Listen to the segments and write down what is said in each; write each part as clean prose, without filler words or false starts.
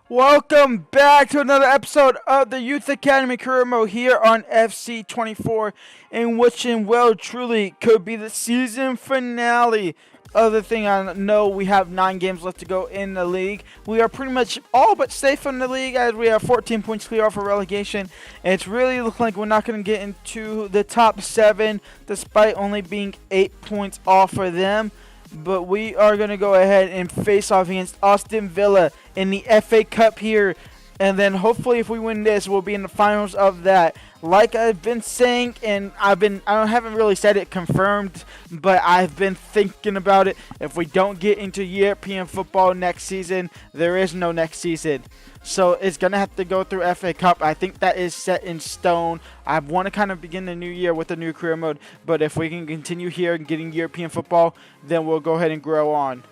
Welcome back to another episode of the Youth Academy Career Mode here on FC24, in which well truly could be the season finale. Other thing I know, we have 9 games left to go in the league. We are pretty much all but safe in the league as we are 14 points clear off of relegation. And it's really looking like we're not going to get into the top 7 despite only being 8 points off of them. But we are going to go ahead and face off against Aston Villa in the FA Cup here. And then hopefully if we win this, we'll be in the finals of that. Like I've been saying, and I haven't really said it confirmed, but I've been thinking about it. If we don't get into European football next season, there is no next season. So it's going to have to go through FA Cup. I think that is set in stone. I want to kind of begin the new year with a new career mode. But if we can continue here and getting European football, then we'll go ahead and grow on.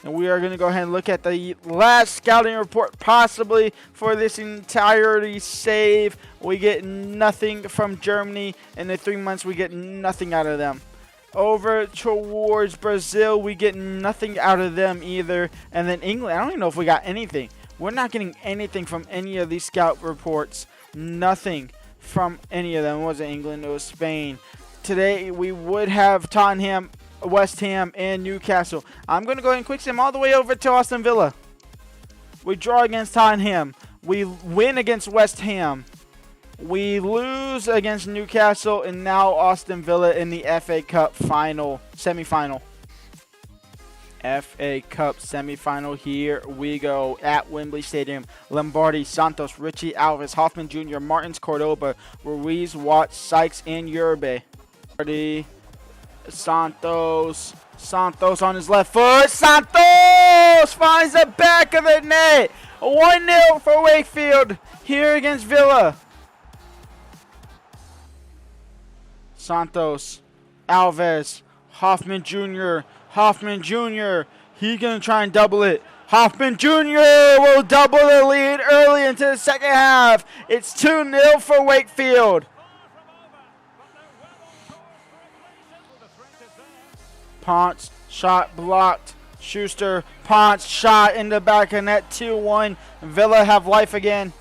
And we are going to go ahead and look at the last scouting report possibly for this entirety save. We get nothing from Germany. In the 3 months, we get nothing out of them. Over towards Brazil, we get nothing out of them either. And then England, I don't even know if we got anything. We're not getting anything from any of these scout reports. Nothing from any of them. It wasn't England, it was Spain. Today, we would have Tottenham, West Ham, and Newcastle. I'm going to go ahead and quick sim all the way over to Aston Villa. We draw against Tottenham. We win against West Ham. We lose against Newcastle, and now Aston Villa in the FA Cup semi-final. FA Cup semi-final, here we go at Wembley Stadium. Lombardi, Santos, Richie, Alves, Hoffman Jr., Martins, Cordoba, Ruiz, Watts, Sykes, and Uribe. Santos on his left foot. Santos finds the back of the net. 1-0 for Wakefield here against Villa. Santos, Alves, Hoffman Jr. He's going to try and double it. Hoffman Jr. will double the lead early into the second half. It's 2-0 for Wakefield. Ponce, shot blocked. Schuster, Ponce, shot in the back of net. 2-1. Villa have life again.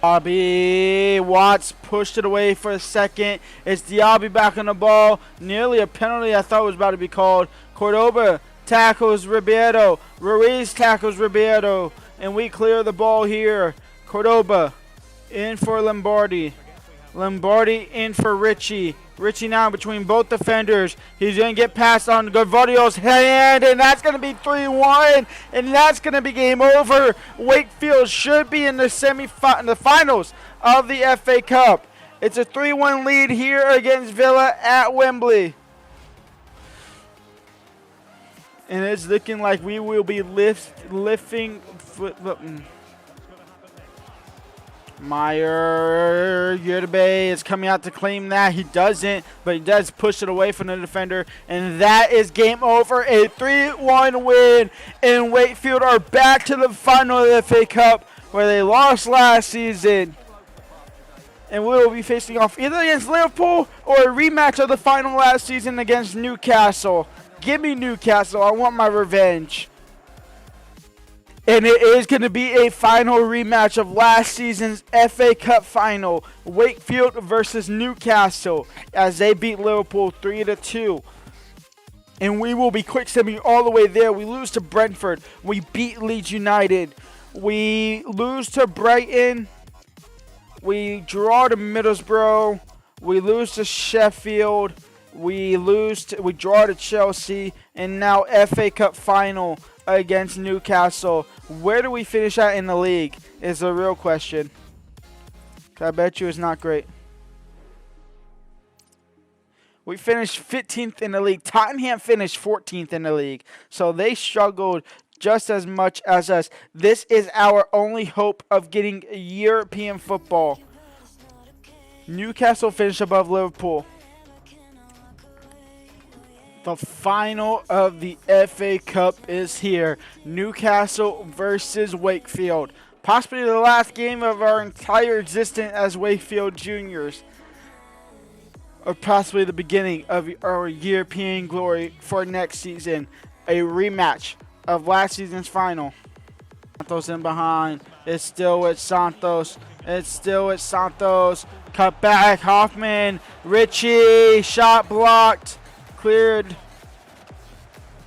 Diaby, Watts pushed it away for a second. It's Diaby back on the ball. Nearly a penalty I thought was about to be called. Cordoba tackles Ribeiro. Ruiz tackles Ribeiro. And we clear the ball here. Cordoba in for Lombardi. Lombardi in for Richie. Richie now between both defenders. He's going to get past on Gavario's hand, and that's going to be 3-1, and that's going to be game over. Wakefield should be in the finals of the FA Cup. It's a 3-1 lead here against Villa at Wembley. And it's looking like we will be lifting. Uribe is coming out to claim that. He doesn't, but he does push it away from the defender. And that is game over. A 3-1 win. And Wakefield are back to the final of the FA Cup where they lost last season. And we will be facing off either against Liverpool or a rematch of the final last season against Newcastle. Give me Newcastle. I want my revenge. And it is going to be a final rematch of last season's FA Cup final. Wakefield versus Newcastle as they beat Liverpool 3-2. And we will be quick simming all the way there. We lose to Brentford. We beat Leeds United. We lose to Brighton. We draw to Middlesbrough. We lose to Sheffield. We draw to Chelsea. And now FA Cup final against Newcastle. Where do we finish at in the league is the real question. I bet you it's not great. We finished 15th in the league. Tottenham finished 14th in the league. So they struggled just as much as us. This is our only hope of getting European football. Newcastle finished above Liverpool. The final of the FA Cup is here. Newcastle versus Wakefield. Possibly the last game of our entire existence as Wakefield Juniors. Or possibly the beginning of our European glory for next season. A rematch of last season's final. Santos in behind. It's still with Santos. Cut back. Hoffman. Richie. Shot blocked. Cleared.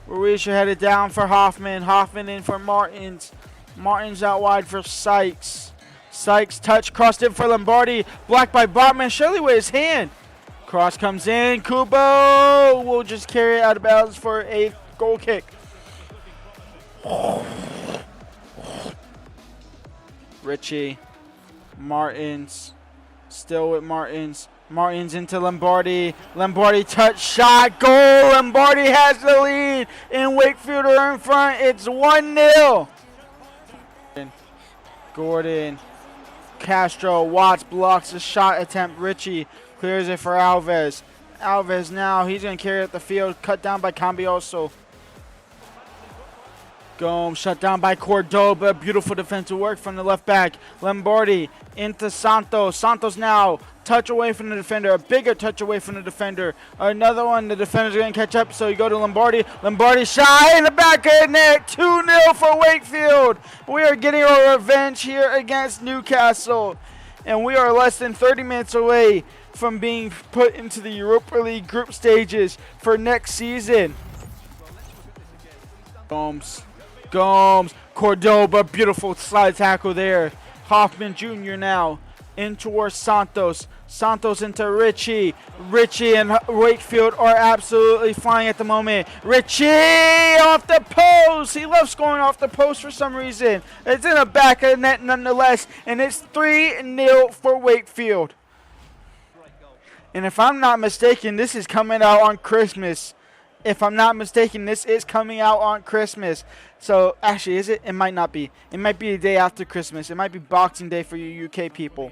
Ruiz headed down for Hoffman. Hoffman in for Martins. Martins out wide for Sykes. Sykes touch. Crossed in for Lombardi. Blocked by Botman. Shirley with his hand. Cross comes in. Kubo will just carry it out of bounds for a goal kick. Richie. Martins. Still with Martins. Martins into Lombardi. Lombardi touch shot. Goal. Lombardi has the lead. And Wakefield are in front. It's 1-0. Gordon. Castro. Watts blocks the shot attempt. Richie clears it for Alves. Alves now. He's going to carry it the field. Cut down by Cambioso. Gomes shut down by Cordoba. Beautiful defensive work from the left back. Lombardi into Santos. Santos now. Touch away from the defender. A bigger touch away from the defender. Another one. The defender's going to catch up. So you go to Lombardi. Lombardi shot in the back of the net. 2-0 for Wakefield. We are getting our revenge here against Newcastle. And we are less than 30 minutes away from being put into the Europa League group stages for next season. Gomes, Cordoba, beautiful slide tackle there. Hoffman Jr. now in towards Santos. Santos into Richie. Richie and Wakefield are absolutely flying at the moment. Richie off the post. He loves scoring off the post for some reason. It's in the back of the net nonetheless, and it's 3-0 for Wakefield. And if I'm not mistaken, this is coming out on Christmas. If I'm not mistaken, this is coming out on Christmas. So, actually, is it? It might not be. It might be the day after Christmas. It might be Boxing Day for you UK people.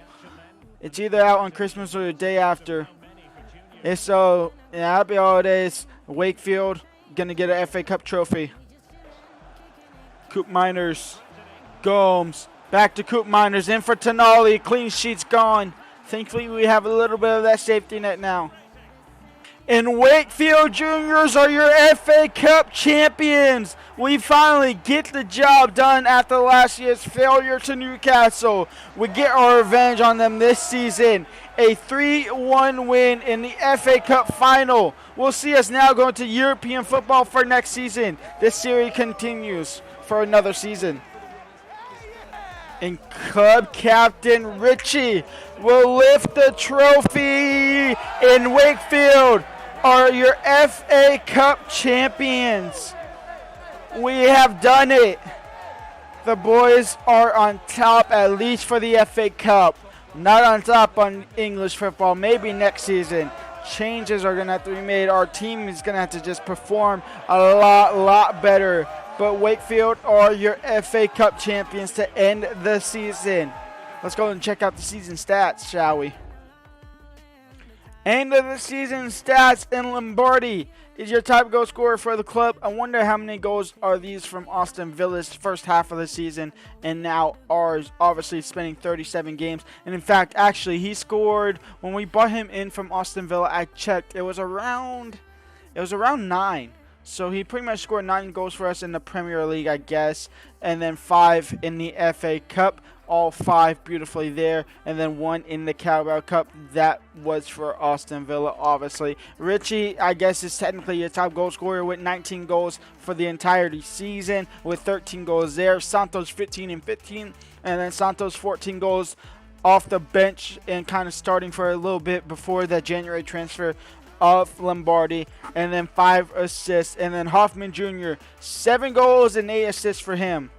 It's either out on Christmas or the day after. And so, yeah, happy holidays. Wakefield going to get an FA Cup trophy. Coop Miners. Gomes. Back to Coop Miners. In for Tonali. Clean sheet's gone. Thankfully, we have a little bit of that safety net now. And Wakefield Juniors are your FA Cup champions. We finally get the job done after last year's failure to Newcastle. We get our revenge on them this season. A 3-1 win in the FA Cup final. We'll see us now going to European football for next season. This series continues for another season. And club captain Richie will lift the trophy. In Wakefield are your FA Cup champions. We have done it. The boys are on top, at least for the FA Cup. Not on top on English football. Maybe next season. Changes are going to have to be made. Our team is going to have to just perform a lot better. But Wakefield are your FA Cup champions to end the season. Let's go and check out the season stats, shall we? End of the season stats in Lombardi is your top goal scorer for the club. I wonder how many goals are these from Aston Villa's first half of the season and now ours, obviously spending 37 games. And in fact, actually, he scored when we bought him in from Aston Villa. I checked, it was around 9. So he pretty much scored 9 goals for us in the Premier League, I guess, and then 5 in the FA Cup. All 5 beautifully there, and then 1 in the Carabao Cup. That was for Aston Villa, obviously. Richie, I guess, is technically your top goal scorer with 19 goals for the entirety season, with 13 goals there. Santos 15 and 15, and then Santos 14 goals off the bench and kind of starting for a little bit before the January transfer of Lombardi, and then 5 assists. And then Hoffman Jr., 7 goals and 8 assists for him.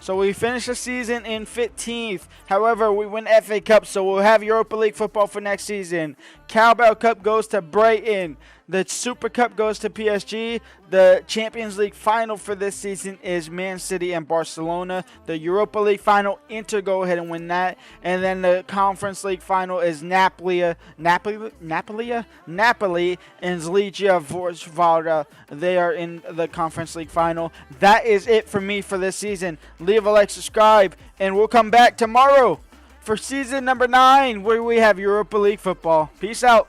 So we finished the season in 15th. However, we win FA Cup, so we'll have Europa League football for next season. Carabao Cup goes to Brighton. The Super Cup goes to PSG. The Champions League final for this season is Man City and Barcelona. The Europa League final, Inter go ahead and win that. And then the Conference League final is Napoli and Zlegia Vorskla. They are in the Conference League final. That is it for me for this season. Leave a like, subscribe, and we'll come back tomorrow for season number 9 where we have Europa League football. Peace out.